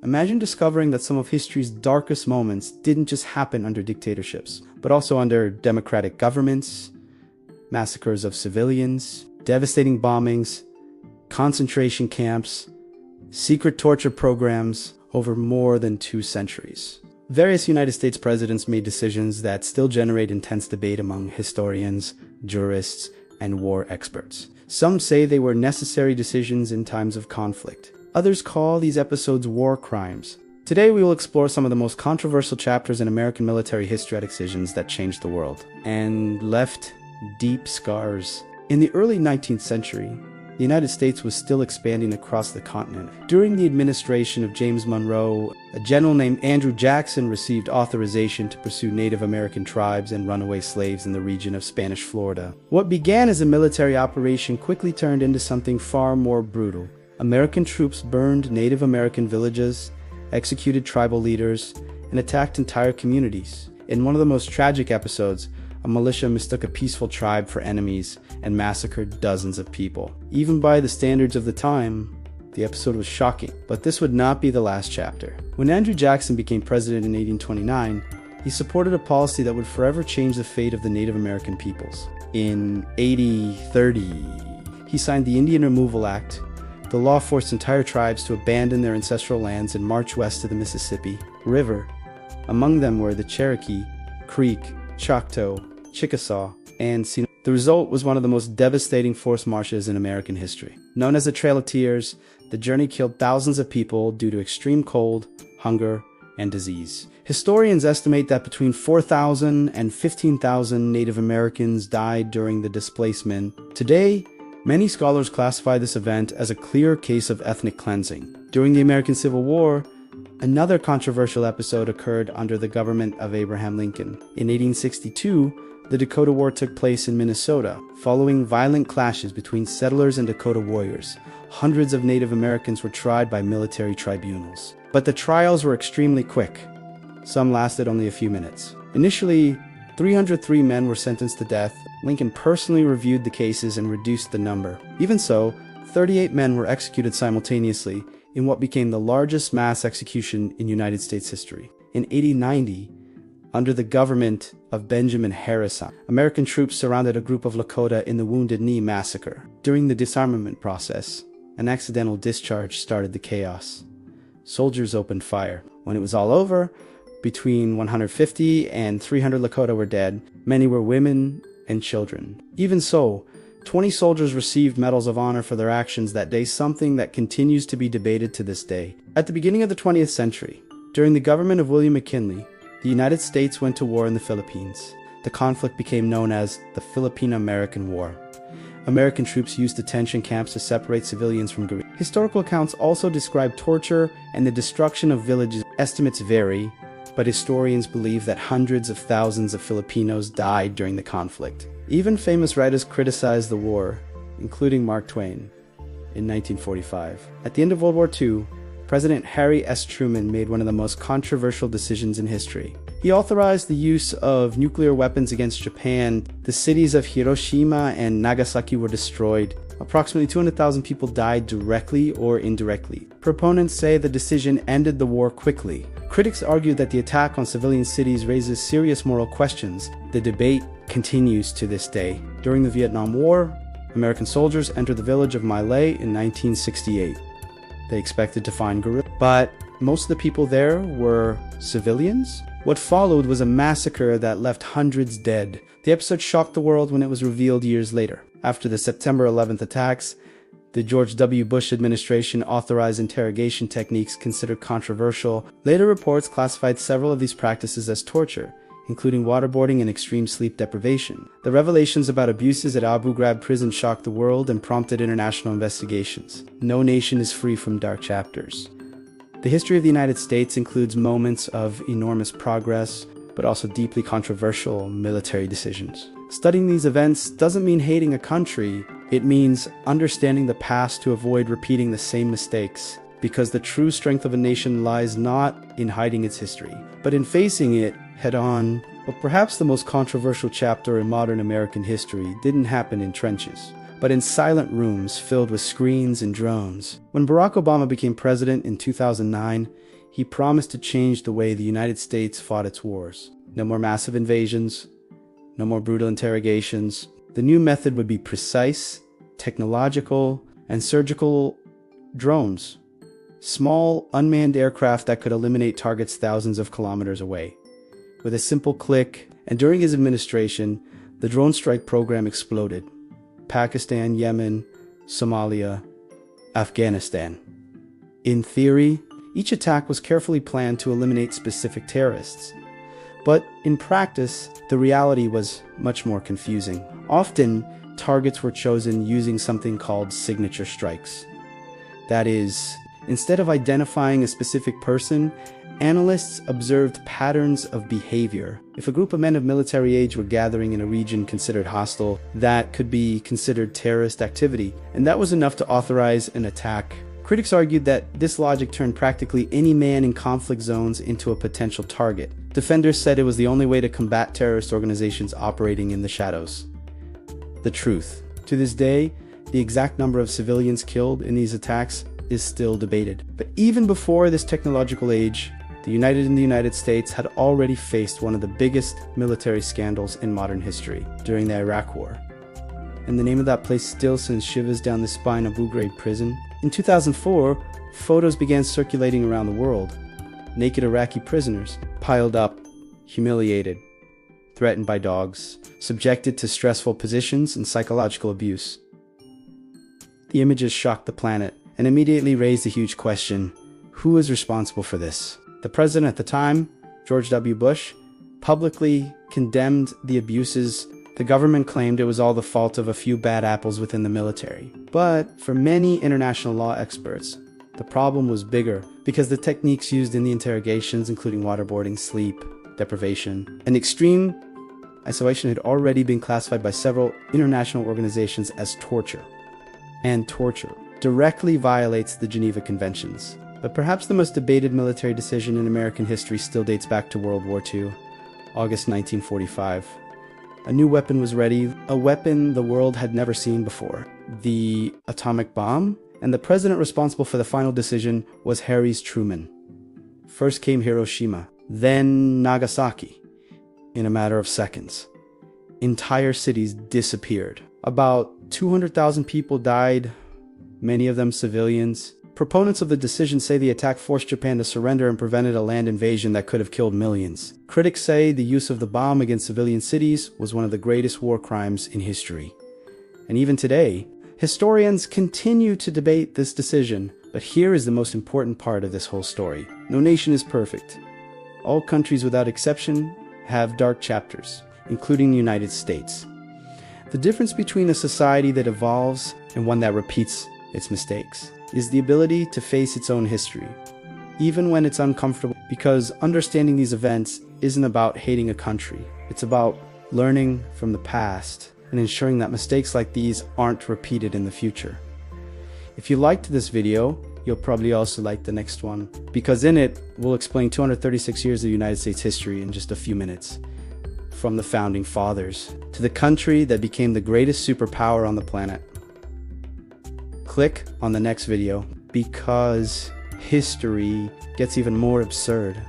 Imagine discovering that some of history's darkest moments didn't just happen under dictatorships, but also under democratic governments, massacres of civilians, devastating bombings, concentration camps, secret torture programs over more than 2 centuries. Various United States presidents made decisions that still generate intense debate among historians, jurists, and war experts. Some say they were necessary decisions in times of conflict. Others call these episodes war crimes. Today we will explore some of the most controversial chapters in American military history at decisions that changed the world and left deep scars. In the early 19th century, the United States was still expanding across the continent. During the administration of James Monroe, a general named Andrew Jackson received authorization to pursue Native American tribes and runaway slaves in the region of Spanish Florida. What began as a military operation quickly turned into something far more brutal. American troops burned Native American villages, executed tribal leaders, and attacked entire communities. In one of the most tragic episodes, a militia mistook a peaceful tribe for enemies and massacred dozens of people. Even by the standards of the time, the episode was shocking. But this would not be the last chapter. When Andrew Jackson became president in 1829, he supported a policy that would forever change the fate of the Native American peoples. In 1830, he signed the Indian Removal Act. The law forced entire tribes to abandon their ancestral lands and march west to the Mississippi River. Among them were the Cherokee, Creek, Choctaw, Chickasaw, and Seminole. The result was one of the most devastating forced marches in American history. Known as the Trail of Tears, the journey killed thousands of people due to extreme cold, hunger, and disease. Historians estimate that between 4,000 and 15,000 Native Americans died during the displacement. Today, many scholars classify this event as a clear case of ethnic cleansing. During the American Civil War, another controversial episode occurred under the government of Abraham Lincoln. In 1862, the Dakota War took place in Minnesota. Following violent clashes between settlers and Dakota warriors, hundreds of Native Americans were tried by military tribunals. But the trials were extremely quick. Some lasted only a few minutes. Initially, 303 men were sentenced to death. Lincoln personally reviewed the cases and reduced the number. Even so, 38 men were executed simultaneously in what became the largest mass execution in United States history. In 1890, under the government of Benjamin Harrison, American troops surrounded a group of Lakota in the Wounded Knee Massacre. During the disarmament process, an accidental discharge started the chaos. Soldiers opened fire. When it was all over, between 150 and 300 Lakota were dead. Many were women and children. Even so, 20 soldiers received medals of honor for their actions that day, something that continues to be debated to this day. At the beginning of the 20th century, during the government of William McKinley, the United States went to war in the Philippines. The conflict became known as the Philippine-American War. American troops used detention camps to separate civilians from guerrillas. Historical accounts also describe torture and the destruction of villages. Estimates vary, but historians believe that hundreds of thousands of Filipinos died during the conflict. Even famous writers criticized the war, including Mark Twain, in 1945. At the end of World War II, President Harry S. Truman made one of the most controversial decisions in history. He authorized the use of nuclear weapons against Japan. The cities of Hiroshima and Nagasaki were destroyed. Approximately 200,000 people died directly or indirectly. Proponents say the decision ended the war quickly. Critics argue that the attack on civilian cities raises serious moral questions. The debate continues to this day. During the Vietnam War, American soldiers entered the village of My Lai in 1968. They expected to find guerrillas, but most of the people there were civilians. What followed was a massacre that left hundreds dead. The episode shocked the world when it was revealed years later. After the September 11th attacks, the George W. Bush administration authorized interrogation techniques considered controversial. Later reports classified several of these practices as torture, including waterboarding and extreme sleep deprivation. The revelations about abuses at Abu Ghraib Prison shocked the world and prompted international investigations. No nation is free from dark chapters. The history of the United States includes moments of enormous progress, but also deeply controversial military decisions. Studying these events doesn't mean hating a country. It means understanding the past to avoid repeating the same mistakes, because the true strength of a nation lies not in hiding its history, but in facing it head-on. But perhaps the most controversial chapter in modern American history didn't happen in trenches, but in silent rooms filled with screens and drones. When Barack Obama became president in 2009, He promised to change the way the United States fought its wars. No more massive invasions, no more brutal interrogations. The new method would be precise, technological, and surgical drones. Small, unmanned aircraft that could eliminate targets thousands of kilometers away. With a simple click, and during his administration, the drone strike program exploded. Pakistan, Yemen, Somalia, Afghanistan. In theory, each attack was carefully planned to eliminate specific terrorists. But in practice, the reality was much more confusing. Often, targets were chosen using something called signature strikes. That is, instead of identifying a specific person, analysts observed patterns of behavior. If a group of men of military age were gathering in a region considered hostile, that could be considered terrorist activity, and that was enough to authorize an attack. Critics argued that this logic turned practically any man in conflict zones into a potential target. Defenders said it was the only way to combat terrorist organizations operating in the shadows. The truth. To this day, the exact number of civilians killed in these attacks is still debated. But even before this technological age, the United States had already faced one of the biggest military scandals in modern history during the Iraq War. And the name of that place still sends shivers down the spine of Abu Ghraib Prison. In 2004, photos began circulating around the world. Naked Iraqi prisoners, piled up, humiliated, threatened by dogs, subjected to stressful positions and psychological abuse. The images shocked the planet and immediately raised a huge question: who is responsible for this? The president at the time, George W. Bush, publicly condemned the abuses. The government claimed it was all the fault of a few bad apples within the military. But for many international law experts, the problem was bigger because the techniques used in the interrogations, including waterboarding, sleep deprivation, and extreme isolation, had already been classified by several international organizations as torture. And torture directly violates the Geneva Conventions. But perhaps the most debated military decision in American history still dates back to World War II, August 1945. A new weapon was ready, a weapon the world had never seen before: the atomic bomb. And the president responsible for the final decision was Harry's Truman. First came Hiroshima, then Nagasaki. In a matter of seconds, entire cities disappeared. About 200,000 people died, many of them civilians. Proponents of the decision say the attack forced Japan to surrender and prevented a land invasion that could have killed millions. Critics say the use of the bomb against civilian cities was one of the greatest war crimes in history. And even today, historians continue to debate this decision. But here is the most important part of this whole story. No nation is perfect. All countries without exception have dark chapters, including the United States. The difference between a society that evolves and one that repeats its mistakes is the ability to face its own history, even when it's uncomfortable, because understanding these events isn't about hating a country. It's about learning from the past and ensuring that mistakes like these aren't repeated in the future. If you liked this video, you'll probably also like the next one, because in it, we'll explain 236 years of United States history in just a few minutes. From the founding fathers to the country that became the greatest superpower on the planet. Click on the next video, because history gets even more absurd.